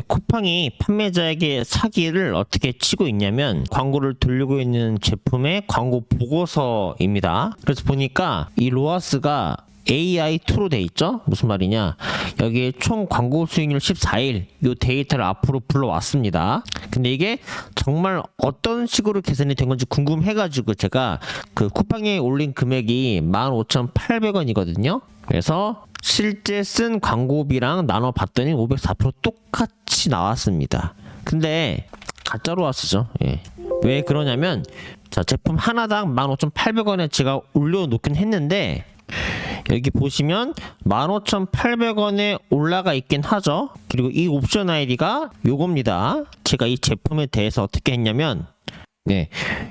쿠팡이 판매자에게 사기를 어떻게 치고 있냐면 광고를 돌리고 있는 제품의 광고 보고서입니다. 그래서 보니까 이 로아스가 AI2로 돼 있죠? 무슨 말이냐? 여기에 총 광고 수익률 14일 이 데이터를 앞으로 불러왔습니다. 근데 이게 정말 어떤 식으로 계산이 된 건지 궁금해가지고 제가 그 쿠팡에 올린 금액이 15,800원이거든요. 그래서 실제 쓴 광고비랑 나눠봤더니 504% 똑같이 나왔습니다. 근데 가짜 로아스죠. 예. 왜 그러냐면 자, 제품 하나당 15,800원에 제가 올려놓긴 했는데 여기 보시면 15,800원에 올라가 있긴 하죠. 그리고 이 옵션 아이디가 요겁니다. 제가 이 제품에 대해서 어떻게 했냐면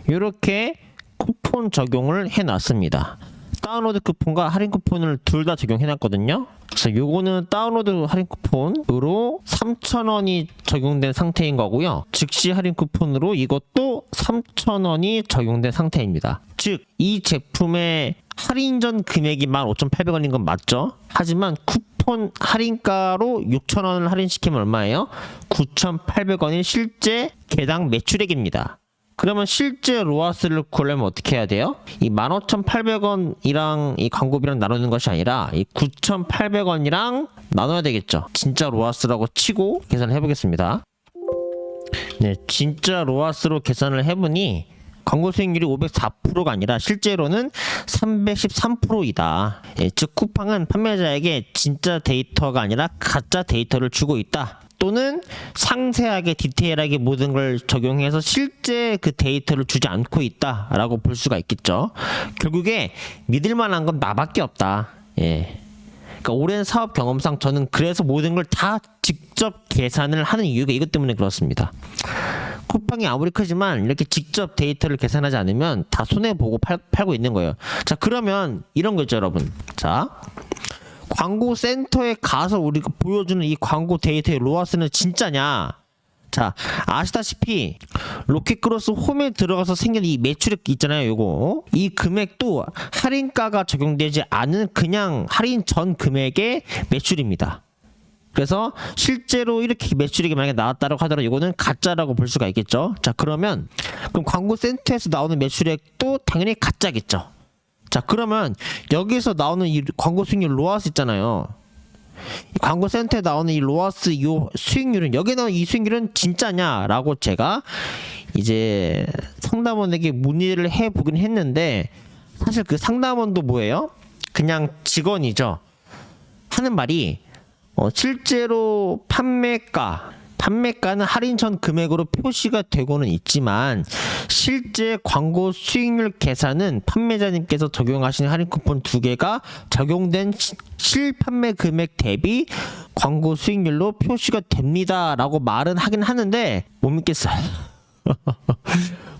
이렇게 쿠폰 적용을 해놨습니다. 다운로드 쿠폰과 할인 쿠폰을 둘 다 적용해놨거든요. 그래서 요거는 다운로드 할인 쿠폰으로 3,000원이 적용된 상태인 거고요. 즉시 할인 쿠폰으로 이것도 3,000원이 적용된 상태입니다. 즉 이 제품의 할인 전 금액이 15,800원인 건 맞죠? 하지만 쿠폰 할인가로 6,000원을 할인시키면 얼마예요? 9,800원인 실제 개당 매출액입니다. 그러면 실제 로아스를 구하려면 어떻게 해야 돼요? 이 15,800원이랑 이 광고비랑 나누는 것이 아니라 이 9,800원이랑 나눠야 되겠죠. 진짜 로아스라고 치고 계산을 해보겠습니다. 네, 진짜 로아스로 계산을 해보니 광고 수익률이 504%가 아니라 실제로는 313%이다. 예, 즉 쿠팡은 판매자에게 진짜 데이터가 아니라 가짜 데이터를 주고 있다. 또는 상세하게 디테일하게 모든 걸 적용해서 실제 그 데이터를 주지 않고 있다라고 볼 수가 있겠죠. 결국에 믿을 만한 건 나밖에 없다. 예. 그러니까 오랜 사업 경험상 저는 그래서 모든 걸 다 직접 계산을 하는 이유가 이것 때문에 그렇습니다. 쿠팡이 아무리 크지만 이렇게 직접 데이터를 계산하지 않으면 다 손해보고 팔고 있는 거예요. 자, 그러면 이런 거 있죠, 여러분. 자, 광고 센터에 가서 우리가 보여주는 이 광고 데이터의 로아스는 진짜냐? 자, 아시다시피 로켓크로스 홈에 들어가서 생긴 이 매출액 있잖아요. 요거 이 금액도 할인가가 적용되지 않은 그냥 할인 전 금액의 매출입니다. 그래서 실제로 이렇게 매출액이 만약에 나왔다고 하더라도 이거는 가짜라고 볼 수가 있겠죠. 자, 그러면 그럼 광고 센터에서 나오는 매출액도 당연히 가짜겠죠. 자, 그러면 여기서 나오는 이 광고 수익률 로아스 있잖아요. 이 광고 센터에 나오는 이 로아스 이 수익률은 여기 나오는 이 수익률은 진짜냐라고 제가 이제 상담원에게 문의를 해보긴 했는데 사실 그 상담원도 뭐예요? 그냥 직원이죠. 하는 말이 실제로 판매가는 할인 전 금액으로 표시가 되고는 있지만 실제 광고 수익률 계산은 판매자님께서 적용하신 할인 쿠폰 2개가 적용된 실판매 금액 대비 광고 수익률로 표시가 됩니다 라고 말은 하긴 하는데 못 믿겠어요.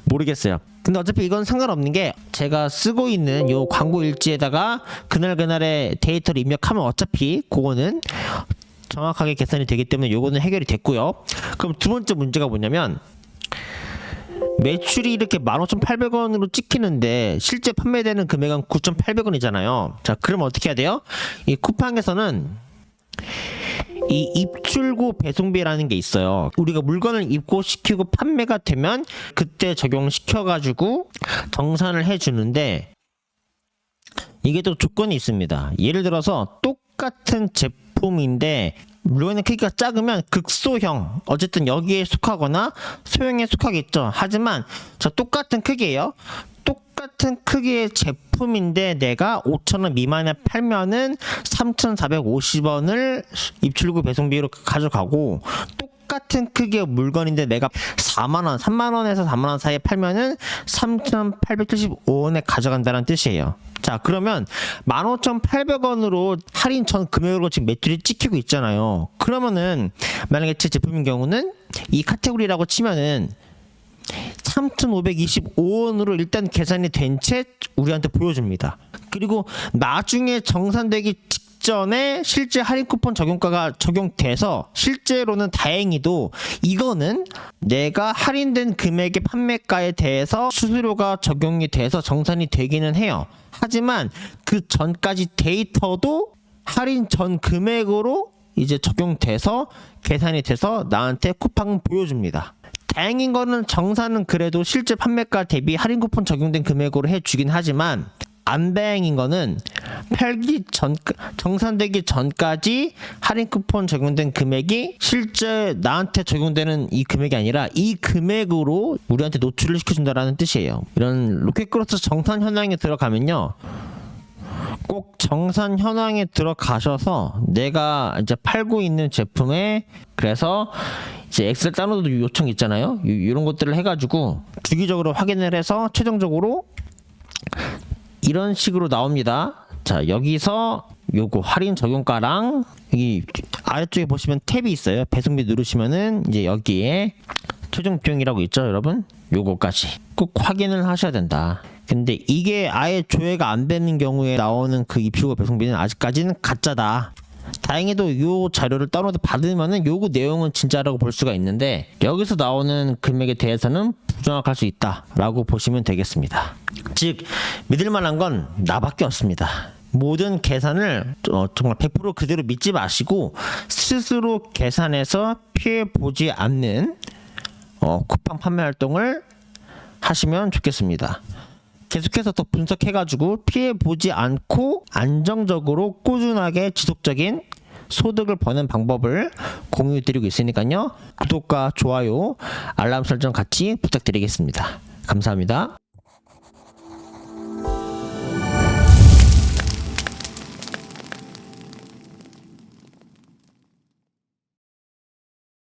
모르겠어요. 근데 어차피 이건 상관없는 게 제가 쓰고 있는 요 광고 일지에다가 그날의 데이터를 입력하면 어차피 그거는 정확하게 계산이 되기 때문에 요거는 해결이 됐고요. 그럼 두 번째 문제가 뭐냐면 매출이 이렇게 15,800원으로 찍히는데 실제 판매되는 금액은 9,800원이잖아요. 자, 그럼 어떻게 해야 돼요? 이 쿠팡에서는 이 입출고 배송비라는 게 있어요. 우리가 물건을 입고시키고 판매가 되면 그때 적용시켜가지고 정산을 해주는데 이게 또 조건이 있습니다. 예를 들어서 똑같은 제품인데 물건의 크기가 작으면 극소형, 어쨌든 여기에 속하거나 소형에 속하겠죠. 하지만 저 똑같은 크기예요. 똑같은 크기의 제품인데 내가 5,000원 미만에 팔면은 3,450원을 입출구 배송비로 가져가고 똑같은 크기의 물건인데 내가 4만원, 3만원에서 4만원 사이에 팔면은 3,875원에 가져간다는 뜻이에요. 자, 그러면 15,800원으로 할인 전 금액으로 지금 매출이 찍히고 있잖아요. 그러면은 만약에 제 제품인 경우는 이 카테고리라고 치면은 3,525원으로 일단 계산이 된 채 우리한테 보여줍니다. 그리고 나중에 정산되기 직전에 실제 할인 쿠폰 적용가가 적용돼서 실제로는 다행히도 이거는 내가 할인된 금액의 판매가에 대해서 수수료가 적용이 돼서 정산이 되기는 해요. 하지만 그 전까지 데이터도 할인 전 금액으로 이제 적용돼서 계산이 돼서 나한테 쿠팡 보여줍니다. 다행인 거는 정산은 그래도 실제 판매가 대비 할인 쿠폰 적용된 금액으로 해주긴 하지만 안 다행인 거는 정산되기 전까지 할인 쿠폰 적용된 금액이 실제 나한테 적용되는 이 금액이 아니라 이 금액으로 우리한테 노출을 시켜준다라는 뜻이에요. 이런 로켓크로스 정산 현황에 들어가면요, 꼭 정산 현황에 들어가셔서 내가 이제 팔고 있는 제품에 그래서 이제 엑셀 다운로드 요청 있잖아요. 이런 것들을 해가지고 주기적으로 확인을 해서 최종적으로 이런 식으로 나옵니다. 자, 여기서 요거 할인 적용가랑 여기 아래쪽에 보시면 탭이 있어요. 배송비 누르시면은 이제 여기에 최종 비용이라고 있죠, 여러분. 요거까지 꼭 확인을 하셔야 된다. 근데 이게 아예 조회가 안 되는 경우에 나오는 그 입출고 배송비는 아직까지는 가짜다. 다행히도 요 자료를 다운로드 받으면은 요거 내용은 진짜라고 볼 수가 있는데 여기서 나오는 금액에 대해서는 부정확할 수 있다라고 보시면 되겠습니다. 즉 믿을 만한 건 나밖에 없습니다. 모든 계산을 정말 100% 그대로 믿지 마시고 스스로 계산해서 피해 보지 않는 쿠팡 판매 활동을 하시면 좋겠습니다. 계속해서 더 분석해가지고 피해 보지 않고 안정적으로 꾸준하게 지속적인 소득을 버는 방법을 공유드리고 있으니까요. 구독과 좋아요, 알람 설정 같이 부탁드리겠습니다. 감사합니다.